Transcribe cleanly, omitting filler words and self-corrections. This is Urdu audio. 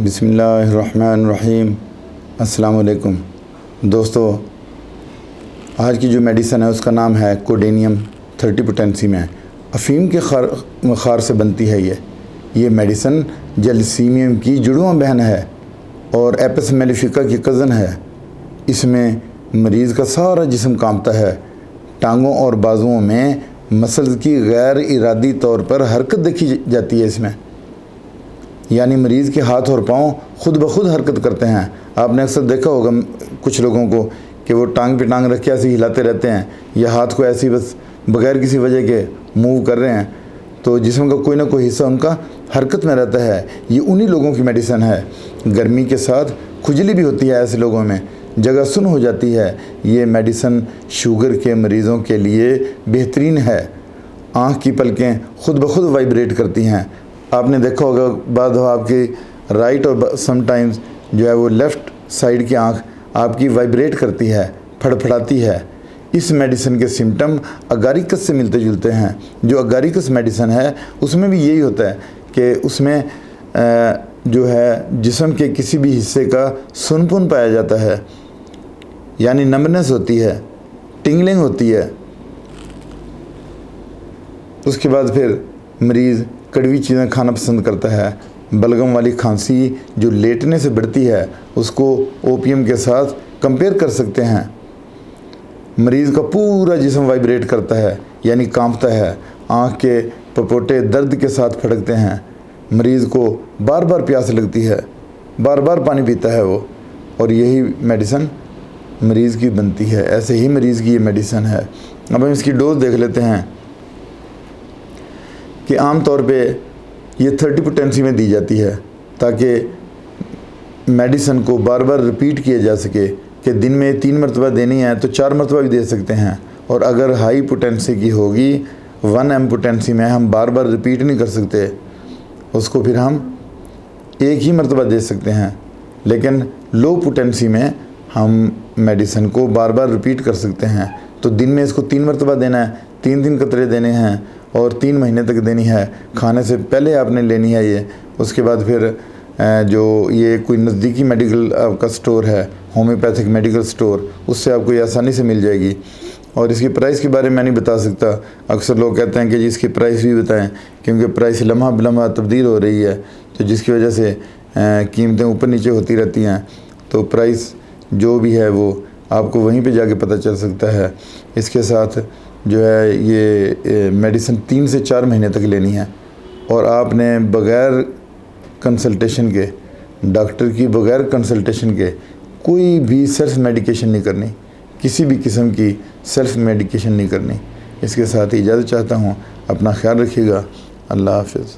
بسم اللہ الرحمن الرحیم۔ السلام علیکم دوستو، آج کی جو میڈیسن ہے اس کا نام ہے کوڈینیم 30 پوٹینسی میں افیم کے خار سے بنتی ہے۔ یہ میڈیسن جیلیسیمیم کی جڑواں بہن ہے اور ایپس میلیفیکا کی کزن ہے۔ اس میں مریض کا سارا جسم کانپتا ہے۔ ٹانگوں اور بازوؤں میں مسلز کی غیر ارادی طور پر حرکت دیکھی جاتی ہے۔ اس میں یعنی مریض کے ہاتھ اور پاؤں خود بخود حرکت کرتے ہیں۔ آپ نے اکثر دیکھا ہوگا کچھ لوگوں کو کہ وہ ٹانگ پہ ٹانگ رکھ کے ایسے ہلاتے رہتے ہیں یا ہاتھ کو ایسی بس بغیر کسی وجہ کے موو کر رہے ہیں، تو جسم کا کوئی نہ کوئی حصہ ان کا حرکت میں رہتا ہے۔ یہ انہی لوگوں کی میڈیسن ہے۔ گرمی کے ساتھ کھجلی بھی ہوتی ہے ایسے لوگوں میں، جگہ سن ہو جاتی ہے۔ یہ میڈیسن شوگر کے مریضوں کے لیے بہترین ہے۔ آنکھ کی پلکیں خود بخود وائبریٹ کرتی ہیں۔ آپ نے دیکھا ہوگا بعض دفعہ آپ کی رائٹ اور سم ٹائمز جو ہے وہ لیفٹ سائیڈ کی آنکھ آپ کی وائبریٹ کرتی ہے، پھڑپھڑاتی ہے۔ اس میڈیسن کے سمٹم اگاریکس سے ملتے جلتے ہیں۔ جو اگاریکس میڈیسن ہے اس میں بھی یہی ہوتا ہے کہ اس میں جو ہے جسم کے کسی بھی حصے کا سنپن پایا جاتا ہے، یعنی نمبنس ہوتی ہے، ٹنگلنگ ہوتی ہے۔ اس کے بعد پھر مریض کڑوی چیزیں کھانا پسند کرتا ہے۔ بلغم والی کھانسی جو لیٹنے سے بڑھتی ہے اس کو اوپیم کے ساتھ کمپیئر کر سکتے ہیں۔ مریض کا پورا جسم وائبریٹ کرتا ہے، یعنی کانپتا ہے۔ آنکھ کے پپوٹے درد کے ساتھ پھڑکتے ہیں۔ مریض کو بار بار پیاس لگتی ہے، بار بار پانی پیتا ہے وہ، اور یہی میڈیسن مریض کی بنتی ہے۔ ایسے ہی مریض کی یہ میڈیسن ہے۔ اب ہم اس کی ڈوز دیکھ لیتے ہیں کہ عام طور پہ یہ 30 پوٹینسی میں دی جاتی ہے تاکہ میڈیسن کو بار بار ریپیٹ کیا جا سکے کہ دن میں 3 مرتبہ دینی ہے تو 4 مرتبہ بھی دے سکتے ہیں۔ اور اگر ہائی پوٹینسی کی ہوگی 1 ایم پوٹینسی میں ہم بار بار ریپیٹ نہیں کر سکتے، اس کو پھر ہم ایک ہی مرتبہ دے سکتے ہیں۔ لیکن لو پوٹینسی میں ہم میڈیسن کو بار بار ریپیٹ کر سکتے ہیں۔ تو دن میں اس کو 3 مرتبہ دینا ہے، 3 قطرے دینے ہیں اور 3 مہینے تک دینی ہے۔ کھانے سے پہلے آپ نے لینی ہے یہ۔ اس کے بعد پھر جو یہ کوئی نزدیکی میڈیکل آپ کا سٹور ہے، ہومیوپیتھک میڈیکل سٹور، اس سے آپ کو یہ آسانی سے مل جائے گی۔ اور اس کی پرائس کے بارے میں نہیں بتا سکتا۔ اکثر لوگ کہتے ہیں کہ جی اس کی پرائس بھی بتائیں، کیونکہ پرائس لمحہ بلمحہ تبدیل ہو رہی ہے، تو جس کی وجہ سے قیمتیں اوپر نیچے ہوتی رہتی ہیں۔ تو پرائس جو بھی ہے وہ آپ کو وہیں پہ جا کے پتہ چل سکتا ہے۔ اس کے ساتھ جو ہے یہ میڈیسن 3 سے 4 مہینے تک لینی ہے، اور آپ نے بغیر کنسلٹیشن کے، ڈاکٹر کی بغیر کنسلٹیشن کے کوئی بھی سیلف میڈیکیشن نہیں کرنی، کسی بھی قسم کی سیلف میڈیکیشن نہیں کرنی۔ اس کے ساتھ اجازت چاہتا ہوں۔ اپنا خیال رکھیے گا۔ اللہ حافظ۔